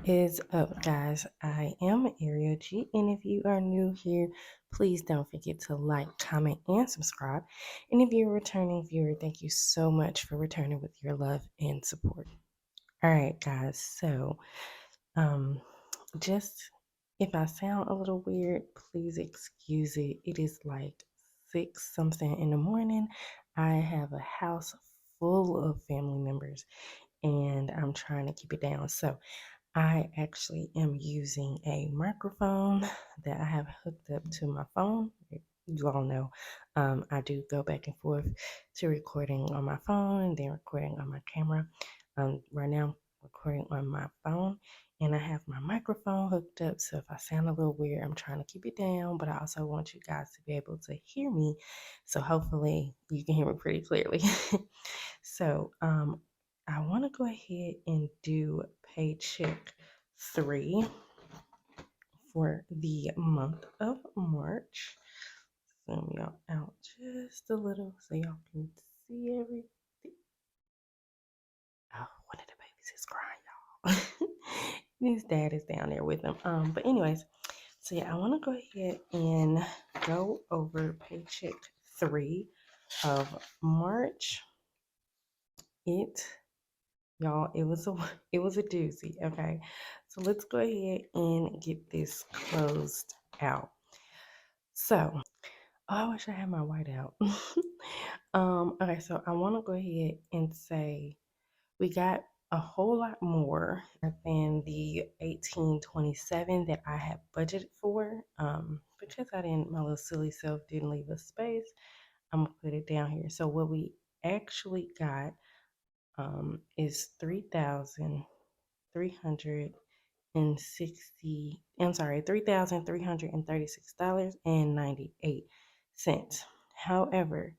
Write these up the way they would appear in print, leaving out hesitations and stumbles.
Is up, guys? I am Ariel G, and if you are new here, please don't forget to like, comment, and subscribe. And if you're a returning viewer, thank you so much for returning with your love and support. All right, guys. So, um, just if I sound a little weird, please excuse it. It is like six something in the morning. I have a house full of family members, and I'm trying to keep it down. So. I actually am using a microphone that I have hooked up to my phone. You all know I do go back and forth to recording on my phone and then recording on my camera. Right now, I'm recording on my phone and I have my microphone hooked up. So if I sound a little weird, I'm trying to keep it down, but I also want you guys to be able to hear me. So hopefully you can hear me pretty clearly. So, I want to go ahead and do Paycheck 3 for the month of March. Zoom y'all out just a little so y'all can see everything. Oh, one of the babies is crying, y'all. His dad is down there with him. But anyways, so yeah, I want to go ahead and go over Paycheck 3 of March. It Y'all, it was a doozy, okay? So let's go ahead and get this closed out. So, oh, I wish I had my white out. Okay, so I want to go ahead and say we got a whole lot more than the 1827 that I had budgeted for. Because my little silly self didn't leave a space, I'm gonna put it down here. So what we actually got is 3,360. I'm sorry, $3,336.98. However,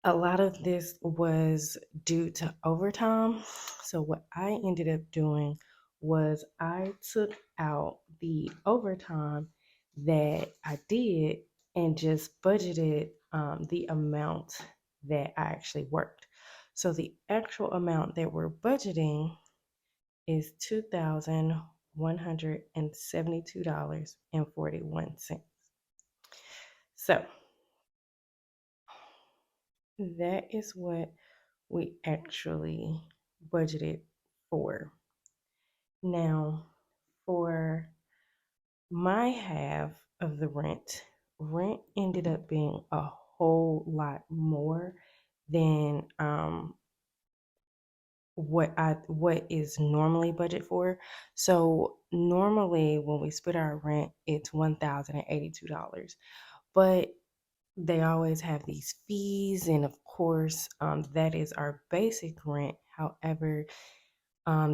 a lot of this was due to overtime. So what I ended up doing was I took out the overtime that I did and just budgeted the amount that I actually worked. So the actual amount that we're budgeting is $2,172.41. So that is what we actually budgeted for. Now, for my half of the rent ended up being a whole lot more than what is normally budget for. So normally when we split our rent, it's $1,082. But they always have these fees, and of course, that is our basic rent. However,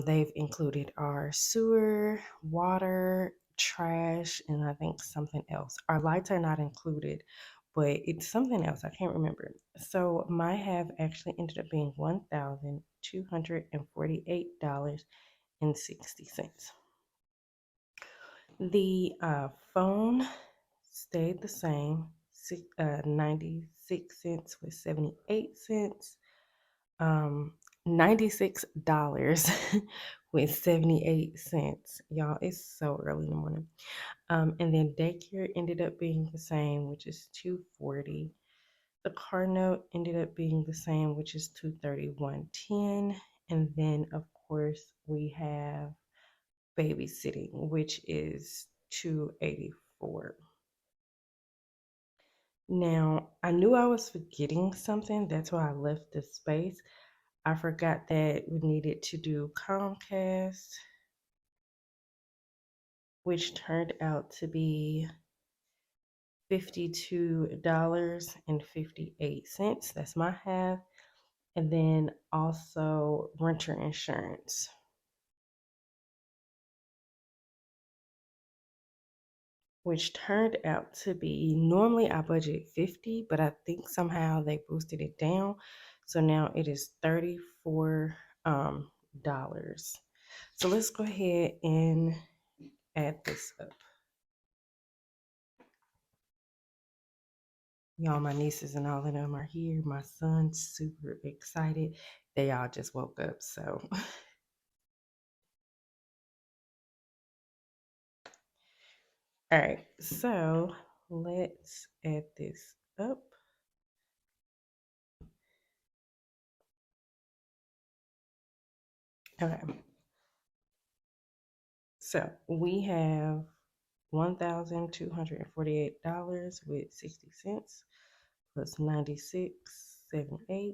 they've included our sewer, water, trash, and I think something else. Our lights are not included, but it's something else. I can't remember. So my half actually ended up being $1,248.60. The phone stayed the same, 96 cents with 78 cents. 96 with 78 cents. Y'all, it's so early in the morning. And then daycare ended up being the same, which is 240. The car note ended up being the same, which is 231.10. And then of course we have babysitting, which is 284. Now, I knew I was forgetting something. That's why I left the space. I forgot that we needed to do Comcast, which turned out to be $52.58. That's my half. And then also renter insurance, which turned out to be normally I budget 50, but I think somehow they boosted it down. So now it is $34 dollars. So let's go ahead and add this up. Y'all, my nieces and all of them are here. My son's super excited. They all just woke up, so All right, so let's add this up. Okay, so we have $1,248 with 60 cents plus 96.78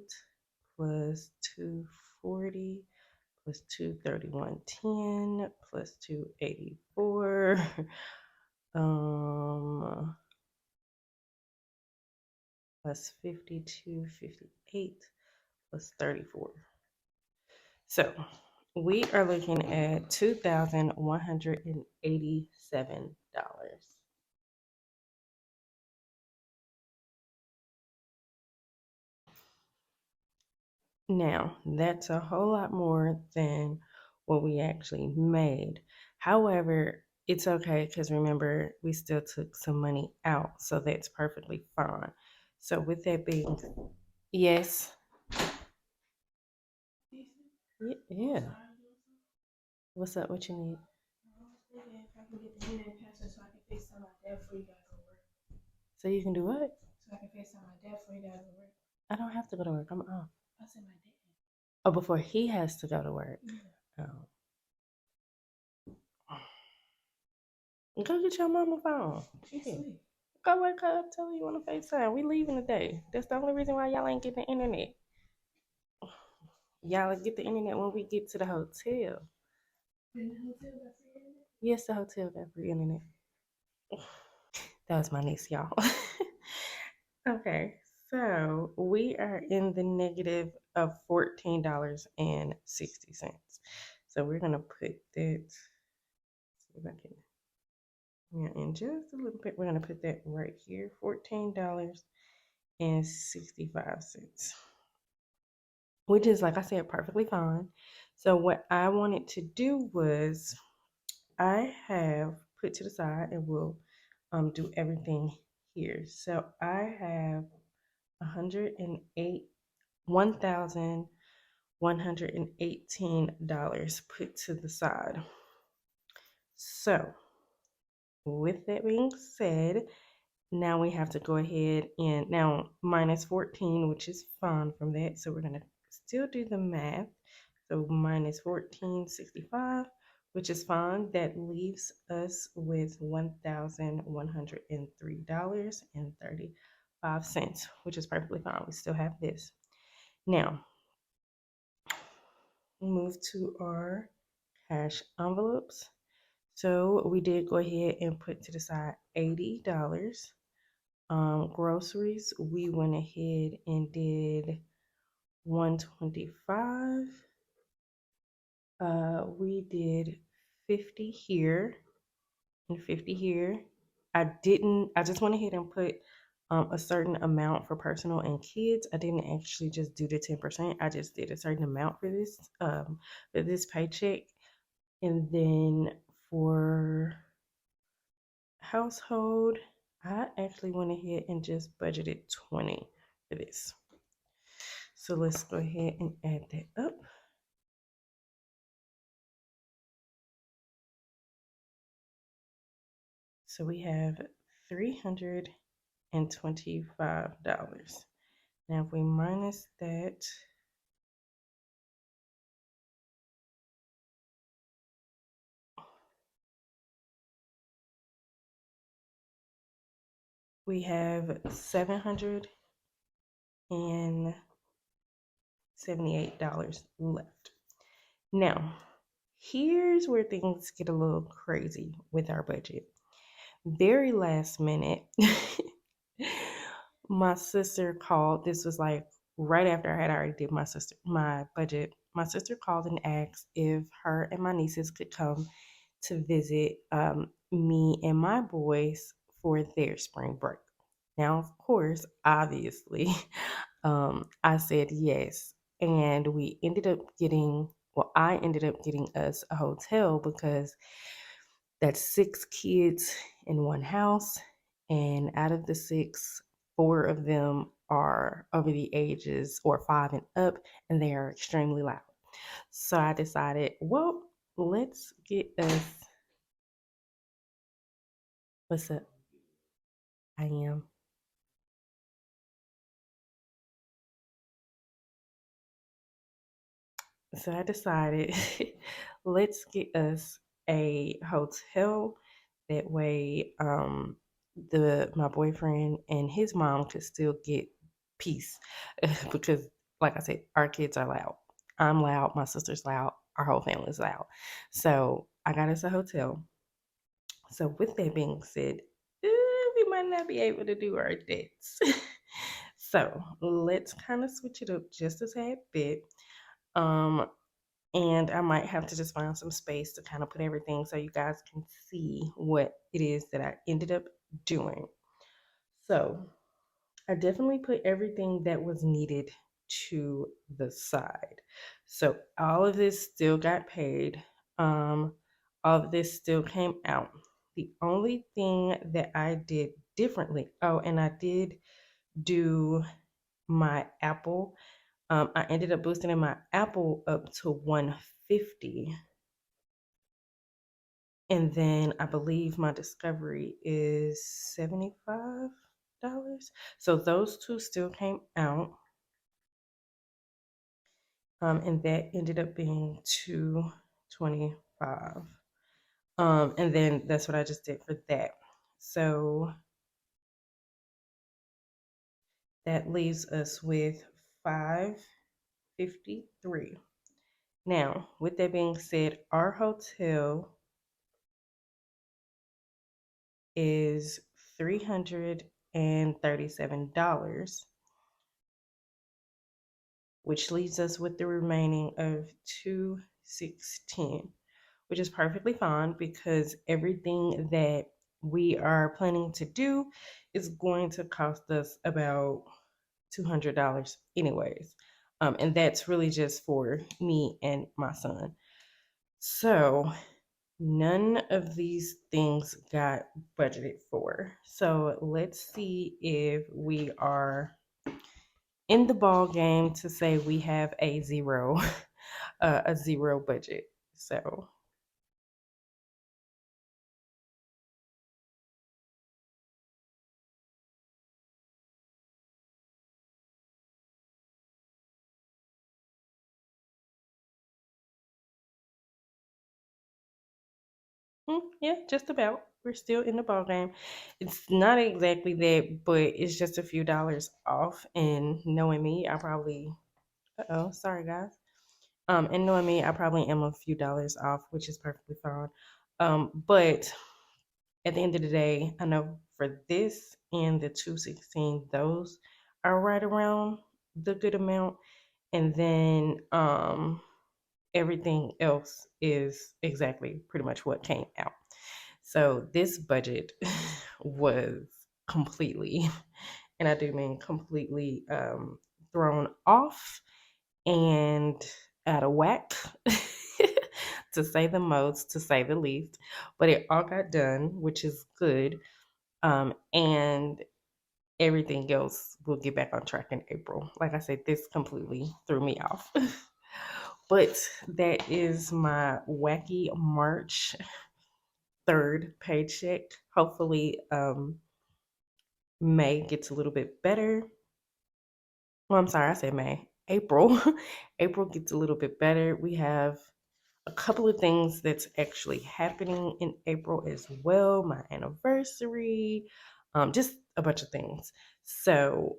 plus 240 plus 231.10 plus 284 um plus 52.58 plus 34. So we are looking at $2,187. Now, that's a whole lot more than what we actually made. However, it's okay because remember, we still took some money out, so that's perfectly fine. So, with that being, yes, yeah. What's up? What you need? So you can do what? I don't have to go to work. I'm off. Oh, before he has to go to work. Oh. Go get your mama phone. Yeah. Go wake her up, tell her you want to FaceTime. We leaving today. That's the only reason why y'all ain't getting the internet. Y'all get the internet when we get to the hotel. Yes, the hotel got free internet. That was my niece, y'all. Okay, so we are in the negative of $14.60. So we're gonna put that. See if I can. Yeah, in just a little bit, we're gonna put that right here. $14.65, which is, like I said, perfectly fine. So what I wanted to do was I have put to the side and we'll do everything here. So I have 108 $1,118 put to the side. So with that being said, now we have to go ahead and now minus 14, which is fine from that. So we're gonna still do the math. So minus 1465, which is fine. That leaves us with $1,103.35, which is perfectly fine. We still have this. Now, move to our cash envelopes. So we did go ahead and put to the side $80. Groceries, we went ahead and did 125. We did 50 here and 50 here. I just went ahead and put a certain amount for personal and kids. I didn't actually just do the 10%. I just did a certain amount for this paycheck. And then for household, I actually went ahead and just budgeted 20 for this. So let's go ahead and add that up. So we have $325. Now if we minus that, we have $778 left. Now, here's where things get a little crazy with our budget. Very last minute, my sister called. This was like right after I had already did my budget. My sister called and asked if her and my nieces could come to visit me and my boys for their spring break. Now, of course, obviously, I said yes, and we ended up getting. Well, I ended up getting us a hotel because that's 6 kids in one house, and out of the six, four of them are over the ages or 5 and up, and they are extremely loud. So I decided, well, let's get us What's up? I am. So I decided let's get us a hotel. That way, the my boyfriend and his mom could still get peace because, like I said, our kids are loud. I'm loud. My sister's loud. Our whole family's loud. So I got us a hotel. So with that being said, we might not be able to do our dates. So let's kind of switch it up just a tad bit. Um, and I might have to just find some space to kind of put everything so you guys can see what it is that I ended up doing. So I definitely put everything that was needed to the side. So all of this still got paid. Um, all of this still came out. The only thing that I did differently, oh, and I did do my Apple. I ended up boosting my Apple up to 150. And then I believe my Discovery is $75. So those two still came out. And that ended up being 225. And then that's what I just did for that. So that leaves us with 553. Now, with that being said, our hotel is $337, which leaves us with the remaining of 2610, which is perfectly fine because everything that we are planning to do is going to cost us about $200 anyways. And that's really just for me and my son. So none of these things got budgeted for. So let's see if we are in the ball game to say we have a zero, a zero budget. So yeah, just about. We're still in the ball game. It's not exactly that, but it's just a few dollars off. And knowing me, I probably, oh, sorry guys. And knowing me, I probably am a few dollars off, which is perfectly fine. But at the end of the day, I know for this and the 216, those are right around the good amount. And then everything else is exactly pretty much what came out. So this budget was completely, and I do mean completely, thrown off and out of whack, to say the most, to say the least. But it all got done, which is good. And everything else will get back on track in April. Like I said, this completely threw me off. But that is my wacky March 3rd paycheck. Hopefully, May gets a little bit better. Well, I'm sorry, I said May. April. April gets a little bit better. We have a couple of things that's actually happening in April as well. My anniversary, just a bunch of things. So,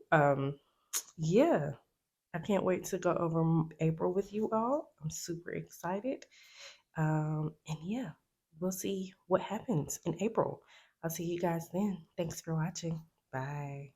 yeah, I can't wait to go over April with you all. I'm super excited. And yeah, we'll see what happens in April. I'll see you guys then. Thanks for watching. Bye.